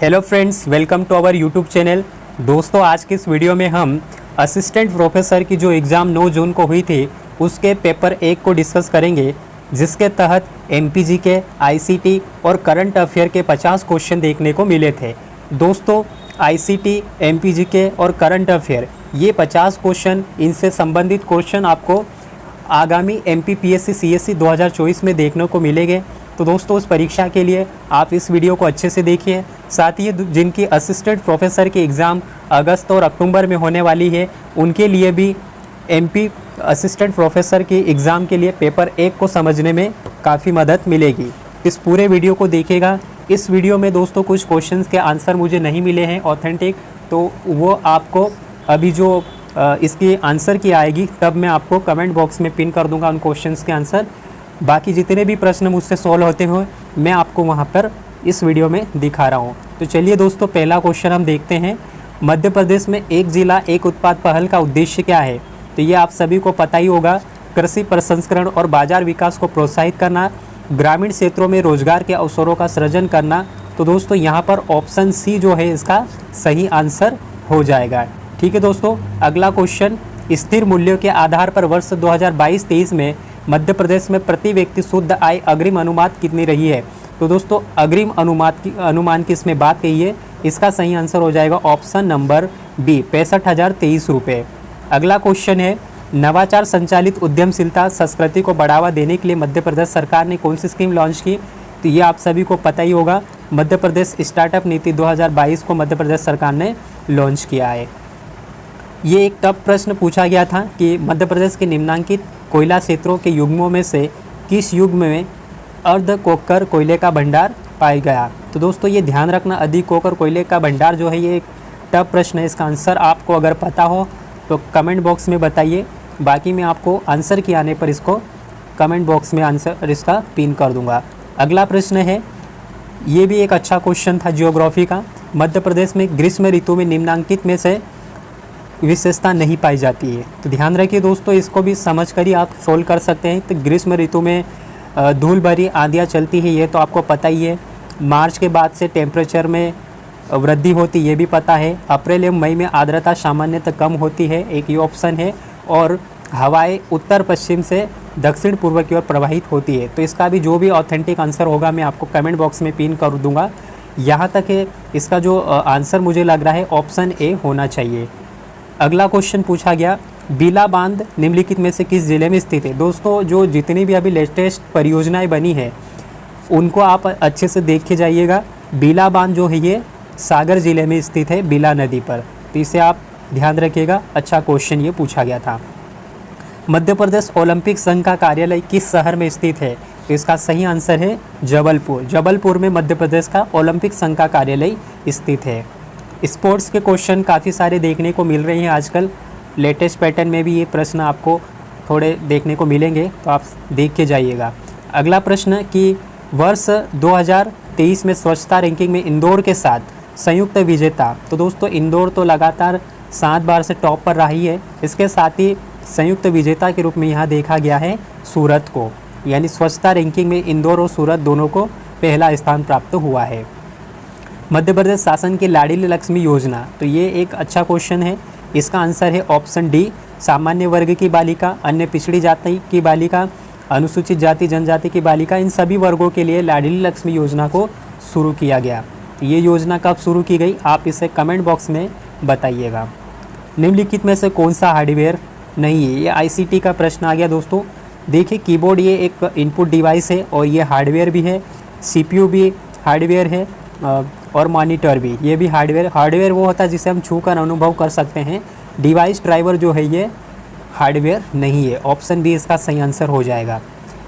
Hello friends, welcome to our YouTube channel. दोस्तों, आज के इस वीडियो में हम असिस्टेंट प्रोफेसर की जो एग्ज़ाम 9 जून को हुई थी उसके पेपर 1 को डिस्कस करेंगे, जिसके तहत एमपीजी के, आईसीटी और करंट अफेयर के 50 क्वेश्चन देखने को मिले थे। दोस्तों, आईसीटी, एमपीजी के और करंट अफेयर ये 50 क्वेश्चन, इनसे संबंधित क्वेश्चन आपको आगामी एमपीपीएससी सीएससी 2024 में देखने को मिलेंगे। तो दोस्तों, उस परीक्षा के लिए आप इस वीडियो को अच्छे से देखिए। साथ ही जिनकी असिस्टेंट प्रोफेसर की एग्ज़ाम अगस्त और अक्टूबर में होने वाली है, उनके लिए भी एमपी असिस्टेंट प्रोफेसर की एग्ज़ाम के लिए पेपर 1 को समझने में काफ़ी मदद मिलेगी। इस पूरे वीडियो को देखिएगा। इस वीडियो में दोस्तों कुछ क्वेश्चंस के आंसर मुझे नहीं मिले हैं ऑथेंटिक, तो वो आपको अभी जो इसकी आंसर की आएगी तब मैं आपको कमेंट बॉक्स में पिन कर दूंगा उन क्वेश्चंस के आंसर। बाकी जितने भी प्रश्न मुझसे सॉल्व होते हुए मैं आपको वहां पर इस वीडियो में दिखा रहा हूं। तो चलिए दोस्तों, पहला क्वेश्चन हम देखते हैं। मध्य प्रदेश में एक जिला एक उत्पाद पहल का उद्देश्य क्या है? तो ये आप सभी को पता ही होगा। कृषि प्रसंस्करण और बाजार विकास को प्रोत्साहित करना, ग्रामीण क्षेत्रों में रोजगार के अवसरों का सृजन करना। तो दोस्तों, यहाँ पर ऑप्शन सी जो है इसका सही आंसर हो जाएगा। ठीक है दोस्तों, अगला क्वेश्चन। स्थिर मूल्यों के आधार पर वर्ष 2022-23 में मध्य प्रदेश में प्रति व्यक्ति शुद्ध आय अग्रिम अनुमान कितनी रही है? तो दोस्तों, अग्रिम अनुमान की इसमें बात कही है, इसका सही आंसर हो जाएगा ऑप्शन नंबर बी, 65,023 रुपये। अगला क्वेश्चन है, नवाचार संचालित उद्यमशीलता संस्कृति को बढ़ावा देने के लिए मध्य प्रदेश सरकार ने कौन सी स्कीम लॉन्च की? तो ये आप सभी को पता ही होगा, मध्य प्रदेश स्टार्टअप नीति 2022 को मध्य प्रदेश सरकार ने लॉन्च किया है। ये एक टफ प्रश्न पूछा गया था कि मध्य प्रदेश के निम्नांकित कोयला क्षेत्रों के युग्मों में से किस युग्म में अर्ध कोकर कोयले का भंडार पाया गया? तो दोस्तों, ये ध्यान रखना, अधिक कोकर कोयले का भंडार जो है ये एक टफ प्रश्न है। इसका आंसर आपको अगर पता हो तो कमेंट बॉक्स में बताइए। बाकी मैं आपको आंसर के आने पर इसको कमेंट बॉक्स में आंसर इसका पिन कर दूंगा। अगला प्रश्न है, ये भी एक अच्छा क्वेश्चन था ज्योग्राफी का। मध्य प्रदेश में ग्रीष्म ऋतु में निम्नांकित में से विशेषता नहीं पाई जाती है। तो ध्यान रखिए दोस्तों, इसको भी समझ कर ही आप सोल्व कर सकते हैं। तो ग्रीष्म ऋतु में धूल भरी आंधियाँ चलती है, ये तो आपको पता ही है। मार्च के बाद से टेम्परेचर में वृद्धि होती, ये भी पता है। अप्रैल एवं मई में आर्द्रता सामान्यतः कम होती है, एक ये ऑप्शन है। और हवाएं उत्तर पश्चिम से दक्षिण पूर्व की ओर प्रवाहित होती है। तो इसका भी जो भी ऑथेंटिक आंसर होगा मैं आपको कमेंट बॉक्स में पिन कर दूंगा। यहाँ तक है, इसका जो आंसर मुझे लग रहा है ऑप्शन ए होना चाहिए। अगला क्वेश्चन पूछा गया, बीला बांध निम्नलिखित में से किस जिले में स्थित है? दोस्तों, जो जितनी भी अभी लेटेस्ट परियोजनाएं बनी है उनको आप अच्छे से देख के जाइएगा। बीला बांध जो है ये सागर जिले में स्थित है, बीला नदी पर। तो इसे आप ध्यान रखिएगा, अच्छा क्वेश्चन ये पूछा गया था। मध्य प्रदेश ओलंपिक संघ का कार्यालय किस शहर में स्थित है? तो इसका सही आंसर है जबलपुर। जबलपुर में मध्य प्रदेश का ओलंपिक संघ का कार्यालय स्थित है। स्पोर्ट्स के क्वेश्चन काफ़ी सारे देखने को मिल रहे हैं आजकल। लेटेस्ट पैटर्न में भी ये प्रश्न आपको थोड़े देखने को मिलेंगे, तो आप देख के जाइएगा। अगला प्रश्न कि वर्ष 2023 में स्वच्छता रैंकिंग में इंदौर के साथ संयुक्त विजेता। तो दोस्तों, इंदौर तो लगातार 7 बार से टॉप पर रही है। इसके साथ ही संयुक्त विजेता के रूप में यहाँ देखा गया है सूरत को, यानी स्वच्छता रैंकिंग में इंदौर और सूरत दोनों को पहला स्थान प्राप्त हुआ है। मध्य प्रदेश शासन की लाडली लक्ष्मी योजना, तो ये एक अच्छा क्वेश्चन है। इसका आंसर है ऑप्शन डी, सामान्य वर्ग की बालिका, अन्य पिछड़ी जाति की बालिका, अनुसूचित जाति जनजाति की बालिका, इन सभी वर्गों के लिए लाडली लक्ष्मी योजना को शुरू किया गया। तो ये योजना कब शुरू की गई, आप इसे कमेंट बॉक्स में बताइएगा। निम्नलिखित में से कौन सा हार्डवेयर नहीं है? ये आईसीटी का प्रश्न आ गया दोस्तों। देखिए, कीबोर्ड ये एक इनपुट डिवाइस है और ये हार्डवेयर भी है, सीपीयू भी हार्डवेयर है और मॉनिटर भी, ये भी हार्डवेयर वो होता है जिसे हम छू कर अनुभव कर सकते हैं। डिवाइस ड्राइवर जो है ये हार्डवेयर नहीं है। ऑप्शन बी इसका सही आंसर हो जाएगा।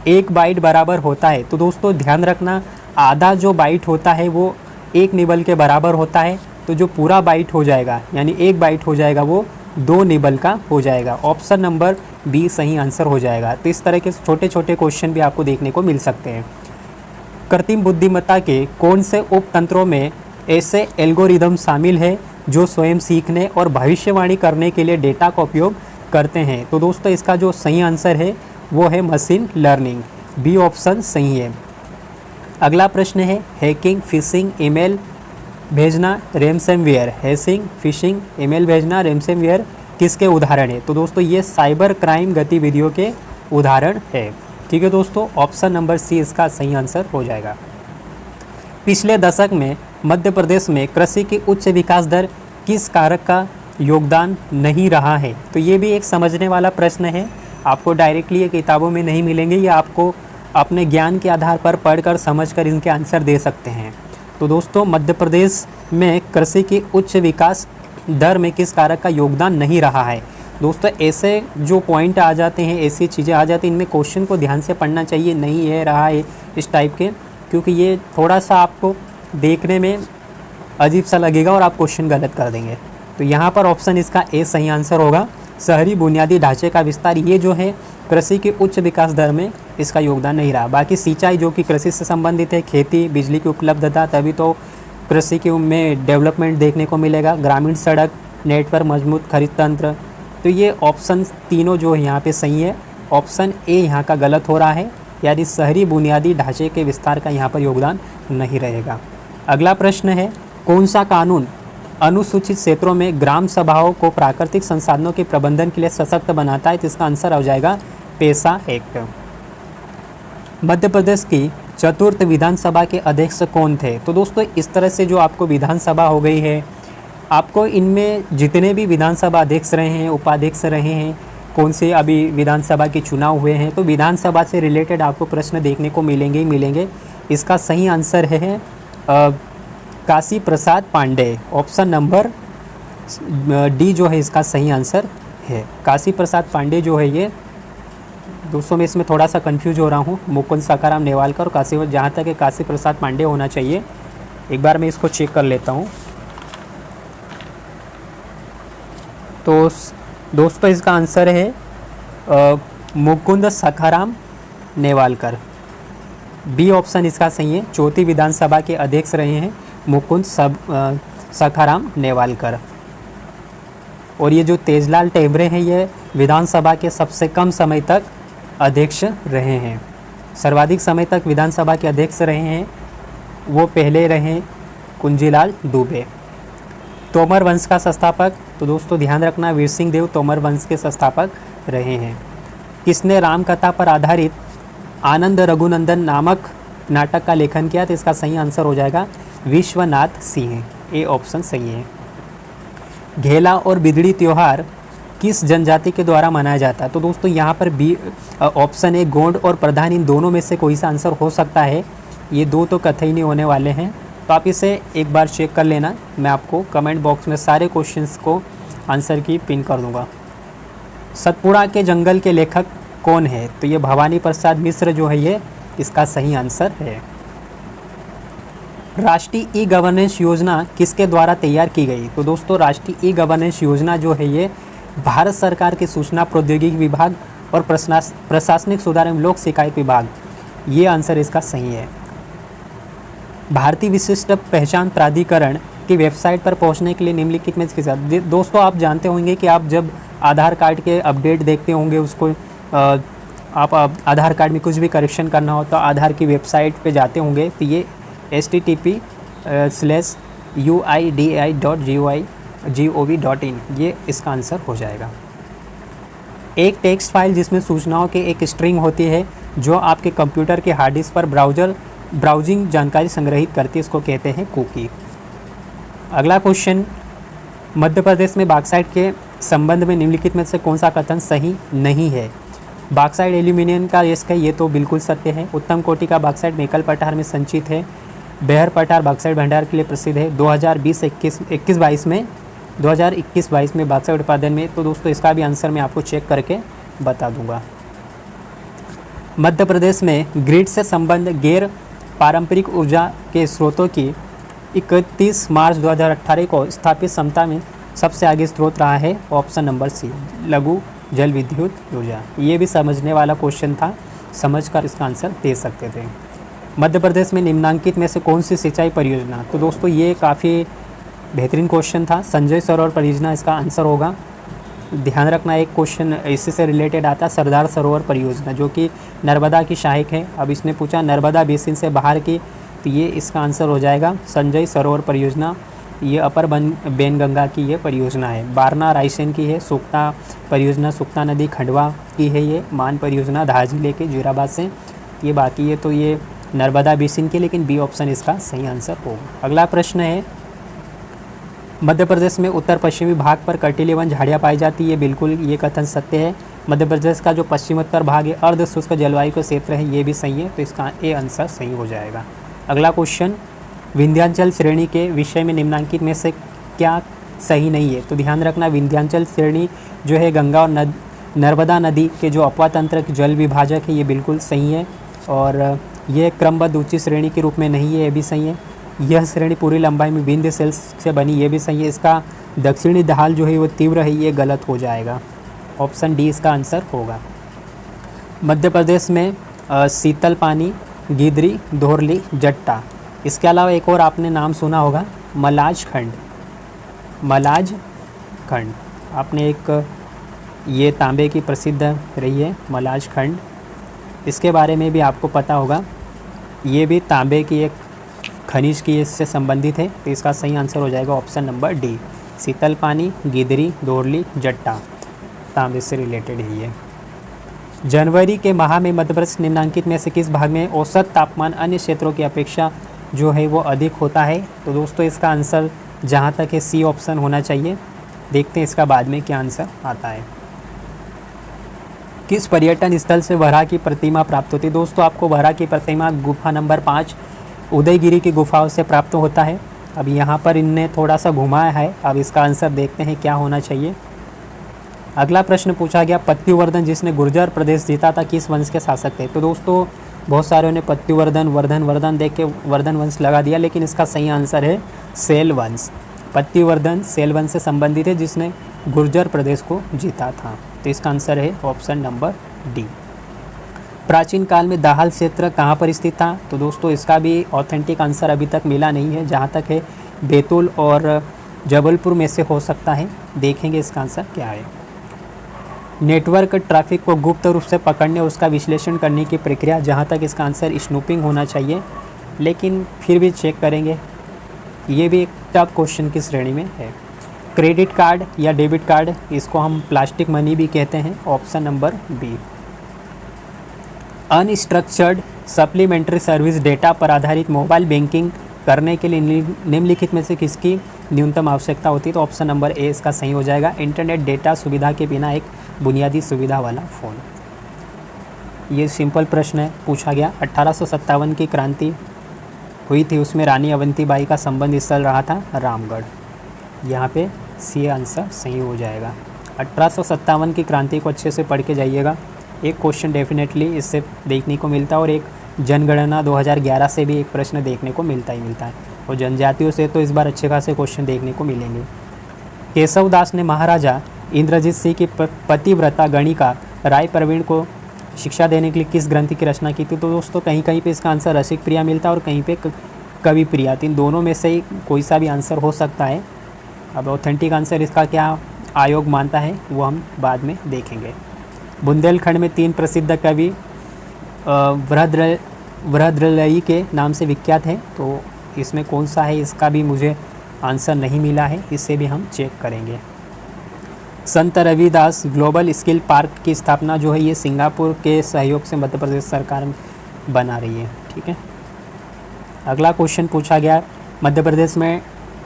1 बाइट बराबर होता है, तो दोस्तों ध्यान रखना, आधा जो बाइट होता है वो 1 निबल के बराबर होता है। तो जो पूरा बाइट हो जाएगा, यानी 1 बाइट हो जाएगा, वो 2 निबल का हो जाएगा। ऑप्शन नंबर बी सही आंसर हो जाएगा। तो इस तरह के छोटे छोटे क्वेश्चन भी आपको देखने को मिल सकते हैं। कृत्रिम बुद्धिमत्ता के कौन से उपतंत्रों में ऐसे एल्गोरिदम शामिल है जो स्वयं सीखने और भविष्यवाणी करने के लिए डेटा का उपयोग करते हैं? तो दोस्तों, इसका जो सही आंसर है वो है मशीन लर्निंग, बी ऑप्शन सही है। अगला प्रश्न है, हैकिंग, फिशिंग, ईमेल भेजना, रैनसमवेयर, हैशिंग, फिशिंग, ईमेल भेजना, रैनसमवेयर किसके उदाहरण है? तो दोस्तों ये साइबर क्राइम गतिविधियों के उदाहरण है। ठीक है दोस्तों, ऑप्शन नंबर सी इसका सही आंसर हो जाएगा। पिछले दशक में मध्य प्रदेश में कृषि की उच्च विकास दर किस कारक का योगदान नहीं रहा है? तो ये भी एक समझने वाला प्रश्न है, आपको डायरेक्टली ये किताबों में नहीं मिलेंगे, ये आपको अपने ज्ञान के आधार पर पढ़कर समझकर इनके आंसर दे सकते हैं। तो दोस्तों मध्य प्रदेश में कृषि की उच्च विकास दर में किस कारक का योगदान नहीं रहा है? दोस्तों ऐसे जो पॉइंट आ जाते हैं, ऐसी चीज़ें आ जाती हैं, इनमें क्वेश्चन को ध्यान से पढ़ना चाहिए, नहीं है रहा है इस टाइप के, क्योंकि ये थोड़ा सा आपको देखने में अजीब सा लगेगा और आप क्वेश्चन गलत कर देंगे। तो यहाँ पर ऑप्शन इसका ए सही आंसर होगा। शहरी बुनियादी ढांचे का विस्तार, ये जो है कृषि की उच्च विकास दर में इसका योगदान नहीं रहा। बाकी सिंचाई जो कि कृषि से संबंधित है, खेती, बिजली की उपलब्धता, तभी तो कृषि के में डेवलपमेंट देखने को मिलेगा। ग्रामीण सड़क नेटवर्क, मजबूत खरीद तंत्र, तो ये ऑप्शन तीनों जो है यहाँ पे सही है। ऑप्शन ए यहाँ का गलत हो रहा है, यानी शहरी बुनियादी ढांचे के विस्तार का यहाँ पर योगदान नहीं रहेगा। अगला प्रश्न है, कौन सा कानून अनुसूचित क्षेत्रों में ग्राम सभाओं को प्राकृतिक संसाधनों के प्रबंधन के लिए सशक्त बनाता है? तो इसका आंसर हो जाएगा पेसा एक्ट। मध्य प्रदेश की चतुर्थ विधानसभा के अध्यक्ष कौन थे? तो दोस्तों इस तरह से जो आपको विधानसभा हो गई है, आपको इनमें जितने भी विधानसभा अध्यक्ष रहे हैं, उपाध्यक्ष रहे हैं, कौन से अभी विधानसभा के चुनाव हुए हैं, तो विधानसभा से रिलेटेड आपको प्रश्न देखने को मिलेंगे ही मिलेंगे। इसका सही आंसर है Kashi Prasad Pandey. Option number D जो है इसका सही आंसर है। काशी प्रसाद पांडे जो है ये, दोस्तों मैं इसमें थोड़ा सा कंफ्यूज हो रहा हूँ, मुकुंद सखाराम नेवालकर और काशी, जहाँ तक है काशी प्रसाद पांडे होना चाहिए। एक बार मैं इसको चेक कर लेता हूँ। तो दोस्तों इसका आंसर है मुकुंद सखाराम नेवालकर। बी ऑप्शन इसका सही है। चौथी विधानसभा के अध्यक्ष रहे हैं मुकुंद सखाराम नेवालकर। और ये जो तेजलाल टेमरे हैं, ये विधानसभा के सबसे कम समय तक अध्यक्ष रहे हैं। सर्वाधिक समय तक विधानसभा के अध्यक्ष रहे हैं वो पहले रहे कुंजीलाल दुबे। तोमर वंश का संस्थापक, तो दोस्तों ध्यान रखना वीर सिंह देव तोमर वंश के संस्थापक रहे हैं। किसने रामकथा पर आधारित आनंद रघुनंदन नामक नाटक का लेखन किया? तो इसका सही आंसर हो जाएगा विश्वनाथ सिंह। ए ऑप्शन सही है। घेला और बिदड़ी त्यौहार किस जनजाति के द्वारा मनाया जाता है? तो दोस्तों यहाँ पर बी ऑप्शन है गोंड और प्रधान, इन दोनों में से कोई सा आंसर हो सकता है। ये दो तो कतई नहीं होने वाले हैं, तो आप इसे एक बार चेक कर लेना। मैं आपको कमेंट बॉक्स में सारे क्वेश्चंस को आंसर की पिन कर दूंगा। सतपुड़ा के जंगल के लेखक कौन है? तो ये भवानी प्रसाद मिश्र जो है ये इसका सही आंसर है। राष्ट्रीय ई गवर्नेंस योजना किसके द्वारा तैयार की गई? तो दोस्तों राष्ट्रीय ई गवर्नेंस योजना जो है ये भारत सरकार के सूचना प्रौद्योगिकी विभाग और प्रशासनिक सुधार एवं लोक शिकायत विभाग, ये आंसर इसका सही है। भारतीय विशिष्ट पहचान प्राधिकरण की वेबसाइट पर पहुंचने के लिए निम्नलिखित में किसके साथ? दोस्तों आप जानते होंगे कि आप जब आधार कार्ड के अपडेट देखते होंगे, उसको आप आधार कार्ड में कुछ भी करेक्शन करना हो तो आधार की वेबसाइट पे जाते होंगे, तो ये http://uidi.gov.in, ये इसका आंसर हो जाएगा। एक टेक्स्ट फाइल जिसमें सूचनाओं की एक स्ट्रिंग होती है जो आपके कंप्यूटर के हार्ड डिस्क पर ब्राउजिंग जानकारी संग्रहित करती है, इसको कहते हैं कुकी। अगला क्वेश्चन, मध्य प्रदेश में बॉक्साइट के संबंध में निम्नलिखित में से कौन सा कथन सही नहीं है? बॉक्साइट एल्यूमिनियम का इसका ये तो बिल्कुल सत्य है। उत्तम कोटि का बॉक्साइट मेकल पठार में संचित है। बेहर पठार बॉक्साइट भंडार के लिए प्रसिद्ध है। 2021-22 में बॉक्साइट उत्पादन में, तो दोस्तों इसका भी आंसर मैं आपको चेक करके बता दूंगा। मध्य प्रदेश में ग्रिड से संबंध गैर पारंपरिक ऊर्जा के स्रोतों की 31 मार्च 2018 को स्थापित क्षमता में सबसे आगे स्रोत रहा है। ऑप्शन नंबर सी, लघु जल विद्युत ऊर्जा। ये भी समझने वाला क्वेश्चन था, समझकर इसका आंसर दे सकते थे। मध्य प्रदेश में निम्नांकित में से कौन सी सिंचाई परियोजना? तो दोस्तों ये काफ़ी बेहतरीन क्वेश्चन था। संजय सरोवर परियोजना इसका आंसर होगा। ध्यान रखना एक क्वेश्चन इसी से रिलेटेड आता है, सरदार सरोवर परियोजना जो कि नर्मदा की सहायक है। अब इसने पूछा नर्मदा बेसिन से बाहर की तो ये इसका आंसर हो जाएगा संजय सरोवर परियोजना। ये अपर बेनगंगा की ये परियोजना है। बारना रायसेन की है। सुक्ता परियोजना सुक्ता नदी खंडवा की है। ये मान परियोजना धार जिले के जीराबाद से। ये बाकी है तो ये नर्मदा बेसिन की, लेकिन बी ऑप्शन इसका सही आंसर होगा। अगला प्रश्न है, मध्य प्रदेश में उत्तर पश्चिमी भाग पर कटीले वन झाड़ियाँ पाई जाती है। बिल्कुल ये कथन सत्य है। मध्य प्रदेश का जो पश्चिमोत्तर भाग है अर्ध शुष्क जलवायु का क्षेत्र है, ये भी सही है, तो इसका ए आंसर सही हो जाएगा। अगला क्वेश्चन, विंध्याचल श्रेणी के विषय में निम्नलिखित में से क्या सही नहीं है? तो ध्यान रखना, विंध्याचल श्रेणी जो है गंगा और नर्मदा नदी के जो अपवा तंत्र के जल विभाजक है, ये बिल्कुल सही है। और ये क्रमबद्ध ऊंची श्रेणी के रूप में नहीं है, ये भी सही है। यह श्रेणी पूरी लंबाई में विंध्य सेल्स से बनी, ये भी सही है। इसका दक्षिणी ढाल जो है वो तीव्र है, ये गलत हो जाएगा। ऑप्शन डी इसका आंसर होगा। मध्य प्रदेश में शीतल पानी, गिदरी, धोरली, जट्टा, इसके अलावा एक और आपने नाम सुना होगा, मलाज खंड। मलाज खंड आपने एक ये तांबे की प्रसिद्ध रही है मलाज खंड, इसके बारे में भी आपको पता होगा। ये भी तांबे की एक खनिज की इससे संबंधित है, तो इसका सही आंसर हो जाएगा ऑप्शन नंबर डी। शीतल पानी, गिदरी, धोरली, जट्टा तांबे से रिलेटेड ही है। जनवरी के माह में मध्य प्रदेश निम्नलिखित में से किस भाग में औसत तापमान अन्य क्षेत्रों की अपेक्षा जो है वो अधिक होता है? तो दोस्तों इसका आंसर जहाँ तक है सी ऑप्शन होना चाहिए। देखते हैं इसका बाद में क्या आंसर आता है। किस पर्यटन स्थल से वराह की प्रतिमा प्राप्त होती है? दोस्तों आपको वराह की प्रतिमा गुफा नंबर 5 उदयगिरी की गुफाओं से प्राप्त होता है। अब यहाँ पर इनने थोड़ा सा घुमाया है, अब इसका आंसर देखते हैं क्या होना चाहिए। अगला प्रश्न पूछा गया, पत्युवर्धन जिसने गुर्जर प्रदेश जीता था किस वंश के शासक थे? तो दोस्तों बहुत सारों ने पत्युवर्धन वर्धन देख के वर्धन वंश लगा दिया, लेकिन इसका सही आंसर है सेल वंश। पत्युवर्धन सेल वंश से संबंधित है जिसने गुर्जर प्रदेश को जीता था, तो इसका आंसर है ऑप्शन नंबर डी। प्राचीन काल में दाहल क्षेत्र कहाँ पर स्थित था? तो दोस्तों इसका भी ऑथेंटिक आंसर अभी तक मिला नहीं है। जहाँ तक है बैतूल और जबलपुर में से हो सकता है। देखेंगे इसका आंसर क्या है। नेटवर्क ट्रैफिक को गुप्त रूप से पकड़ने और उसका विश्लेषण करने की प्रक्रिया, जहाँ तक इसका आंसर स्नूपिंग होना चाहिए, लेकिन फिर भी चेक करेंगे। ये भी एक टफ क्वेश्चन की श्रेणी में है। क्रेडिट कार्ड या डेबिट कार्ड, इसको हम प्लास्टिक मनी भी कहते हैं, option number B. Unstructured supplementary service data पर आधारित मोबाइल बैंकिंग करने के लिए निम्नलिखित में से किसकी न्यूनतम आवश्यकता होती है? तो ऑप्शन नंबर ए इसका सही हो जाएगा। इंटरनेट डेटा सुविधा के बिना एक बुनियादी सुविधा वाला फ़ोन। ये सिंपल प्रश्न है, पूछा गया। 1857 की क्रांति हुई थी, उसमें रानी अवंतीबाई का संबंध स्थल रहा था रामगढ़। यहाँ पे सी आंसर सही हो जाएगा। 1857 की क्रांति को अच्छे से पढ़ के जाइएगा। एक क्वेश्चन डेफिनेटली इससे देखने को मिलता है, और एक जनगणना 2011 से भी एक प्रश्न देखने को मिलता है। और जनजातियों से तो इस बार अच्छे खासे क्वेश्चन देखने को मिलेंगे। केशव दास ने महाराजा इंद्रजीत सिंह की पतिव्रता गणिका राय प्रवीण को शिक्षा देने के लिए किस ग्रंथ की रचना की थी? तो दोस्तों कहीं कहीं पे इसका आंसर रसिक प्रिया मिलता है और कहीं पे कवि प्रिया। इन दोनों में से ही कोई सा भी आंसर हो सकता है। अब ऑथेंटिक आंसर इसका क्या आयोग मानता है वो हम बाद में देखेंगे। बुंदेलखंड में 3 प्रसिद्ध कवि वृहद्रलयी के नाम से विख्यात है, तो इसमें कौन सा है इसका भी मुझे आंसर नहीं मिला है, इसे भी हम चेक करेंगे। संत रविदास ग्लोबल स्किल पार्क की स्थापना जो है ये सिंगापुर के सहयोग से मध्य प्रदेश सरकार बना रही है। ठीक है, अगला क्वेश्चन पूछा गया, मध्य प्रदेश में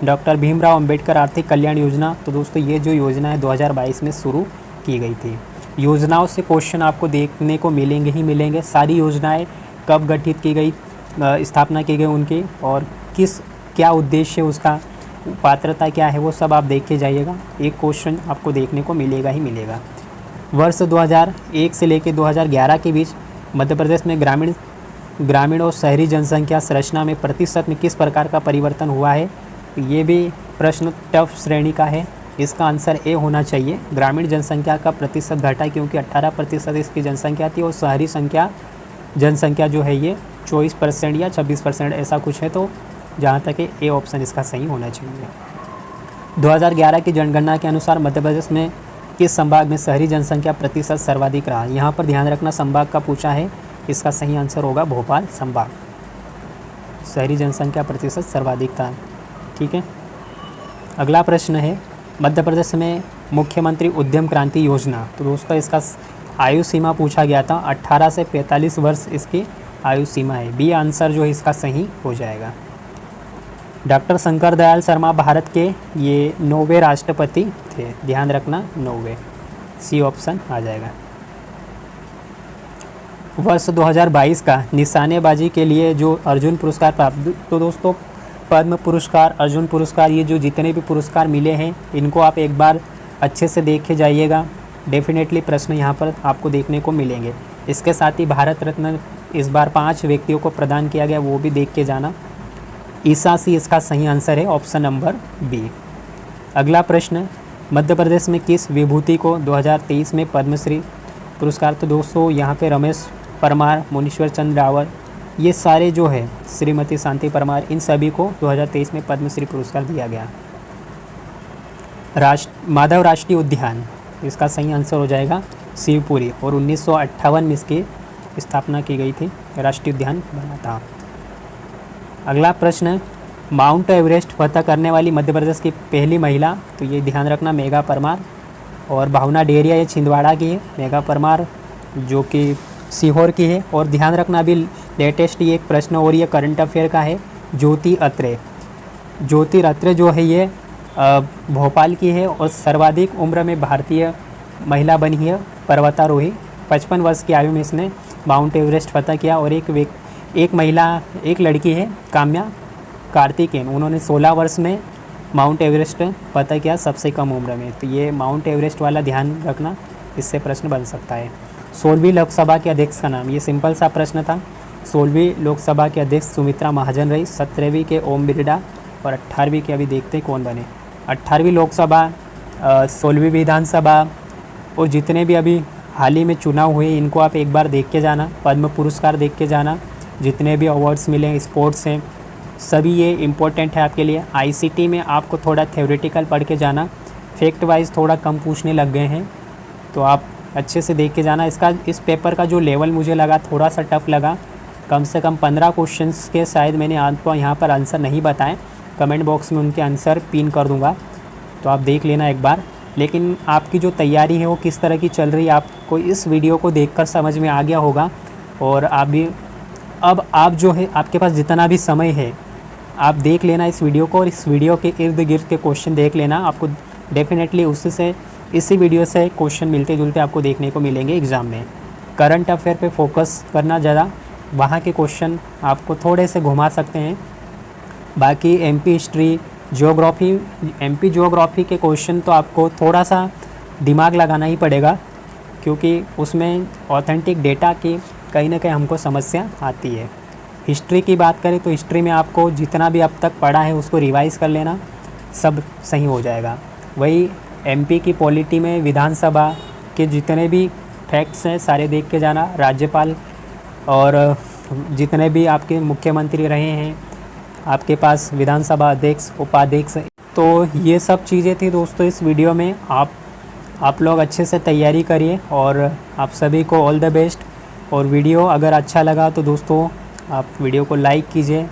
डॉक्टर भीमराव अंबेडकर आर्थिक कल्याण योजना। तो दोस्तों ये जो योजना है 2022 में शुरू की गई थी। योजनाओं से क्वेश्चन आपको देखने को मिलेंगे ही मिलेंगे। सारी योजनाएं कब गठित की गई, स्थापना की गई उनकी, और क्या उद्देश्य उसका, पात्रता क्या है, वो सब आप देख के जाइएगा। एक क्वेश्चन आपको देखने को मिलेगा ही मिलेगा। वर्ष 2001 से लेकर 2011 के बीच मध्य प्रदेश में ग्रामीण और शहरी जनसंख्या संरचना में प्रतिशत में किस प्रकार का परिवर्तन हुआ है? ये भी प्रश्न टफ श्रेणी का है। इसका आंसर ए होना चाहिए। ग्रामीण जनसंख्या का प्रतिशत घटा क्योंकि 18% इसकी जनसंख्या थी, और शहरी जनसंख्या जो है ये 24% या 26% ऐसा कुछ है। तो जहाँ तक ए ऑप्शन इसका सही होना चाहिए। 2011 की जनगणना के अनुसार मध्य प्रदेश में किस संभाग में शहरी जनसंख्या प्रतिशत सर्वाधिक रहा? यहाँ पर ध्यान रखना संभाग का पूछा है, इसका सही आंसर होगा भोपाल संभाग। शहरी जनसंख्या प्रतिशत सर्वाधिक था। ठीक है, अगला प्रश्न है मध्य प्रदेश में मुख्यमंत्री उद्यम क्रांति योजना। तो दोस्तों इसका आयु सीमा पूछा गया था, 18 से 45 वर्ष इसकी आयु सीमा है। बी आंसर जो है इसका सही हो जाएगा। डॉक्टर शंकर दयाल शर्मा भारत के ये 9वें राष्ट्रपति थे, ध्यान रखना 9वें, सी ऑप्शन आ जाएगा। वर्ष 2022 का निशानेबाजी के लिए जो अर्जुन पुरस्कार प्राप्त, तो दोस्तों पद्म पुरस्कार, अर्जुन पुरस्कार, ये जो जितने भी पुरस्कार मिले हैं इनको आप एक बार अच्छे से देखे जाइएगा। डेफिनेटली प्रश्न यहाँ पर आपको देखने को मिलेंगे। इसके साथ ही भारत रत्न इस बार 5 व्यक्तियों को प्रदान किया गया, वो भी देख के जाना। ईसा सी इसका सही आंसर है, ऑप्शन नंबर बी। अगला प्रश्न, मध्य प्रदेश में किस विभूति को 2023 में पद्मश्री पुरस्कार, तो दोस्तों यहाँ पे रमेश परमार, मुनीश्वर चंद्र रावत, ये सारे जो है श्रीमती शांति परमार, इन सभी को 2023 में पद्मश्री पुरस्कार दिया गया। माधव राष्ट्रीय उद्यान, इसका सही आंसर हो जाएगा शिवपुरी, और 1958 में इसकी स्थापना की गई थी, राष्ट्रीय उद्यान बना था। अगला प्रश्न, माउंट एवरेस्ट फतह करने वाली मध्य प्रदेश की पहली महिला, तो ये ध्यान रखना मेघा परमार, और भावना डेहरिया ये छिंदवाड़ा की है, मेघा परमार जो कि सीहोर की है। और ध्यान रखना अभी लेटेस्ट ये एक प्रश्न और ये करंट अफेयर का है, ज्योति अत्रे। ज्योति अत्रे जो है ये भोपाल की है और सर्वाधिक उम्र में भारतीय महिला बनी है पर्वतारोही। 55 वर्ष की आयु में इसने माउंट एवरेस्ट फतह किया। और एक महिला, एक लड़की है काम्या कार्तिकेयन, उन्होंने 16 वर्ष में माउंट एवरेस्ट फतह किया सबसे कम उम्र में। तो ये माउंट एवरेस्ट वाला ध्यान रखना, इससे प्रश्न बन सकता है। 16वीं लोकसभा के अध्यक्ष का नाम, ये सिंपल सा प्रश्न था। 16वीं लोकसभा के अध्यक्ष सुमित्रा महाजन रही, 17वीं के ओम बिरला, और 18वीं के अभी देखते हैं कौन बने। 18वीं लोकसभा, 16वीं विधानसभा और जितने भी अभी हाल ही में चुनाव हुए इनको आप एक बार देख के जाना। पद्म पुरस्कार देख के जाना, जितने भी अवार्ड्स मिले स्पोर्ट्स हैं सभी ये इम्पोर्टेंट है आपके लिए। आईसीटी में आपको थोड़ा थ्योरेटिकल पढ़ के जाना, फैक्ट वाइज थोड़ा कम पूछने लग गए हैं, तो आप अच्छे से देख के जाना। इस पेपर का जो लेवल मुझे लगा थोड़ा सा टफ लगा, कम से कम 15 क्वेश्चंस के शायद मैंने आपको यहाँ पर आंसर नहीं बताएं। कमेंट बॉक्स में उनके आंसर पिन कर दूँगा, तो आप देख लेना एक बार। लेकिन आपकी जो तैयारी है वो किस तरह की चल रही है आपको इस वीडियो को देखकर समझ में आ गया होगा। और अब आप जो है आपके पास जितना भी समय है आप देख लेना इस वीडियो को, और इस वीडियो के इर्द गिर्द के क्वेश्चन देख लेना। आपको डेफिनेटली उससे इसी वीडियो से क्वेश्चन मिलते जुलते आपको देखने को मिलेंगे एग्ज़ाम में। करंट अफेयर पे फोकस करना ज़्यादा, वहाँ के क्वेश्चन आपको थोड़े से घुमा सकते हैं। बाकी MP history, geography, MP geography के क्वेश्चन तो आपको थोड़ा सा दिमाग लगाना ही पड़ेगा, क्योंकि उसमें ऑथेंटिक डेटा की कहीं ना कहीं हमको समस्या आती है। हिस्ट्री की बात करें तो हिस्ट्री में आपको जितना भी अब तक पढ़ा है उसको रिवाइज़ कर लेना, सब सही हो जाएगा। वही एमपी की पॉलिटी में विधानसभा के जितने भी फैक्ट्स हैं सारे देख के जाना। राज्यपाल और जितने भी आपके मुख्यमंत्री रहे हैं, आपके पास विधानसभा अध्यक्ष, उपाध्यक्ष, तो ये सब चीज़ें थी दोस्तों इस वीडियो में। आप लोग अच्छे से तैयारी करिए और आप सभी को ऑल द बेस्ट। और वीडियो अगर अच्छा लगा तो दोस्तों आप वीडियो को लाइक कीजिए,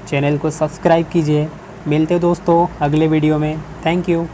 चैनल को सब्सक्राइब कीजिए। मिलते दोस्तों अगले वीडियो में। Thank you.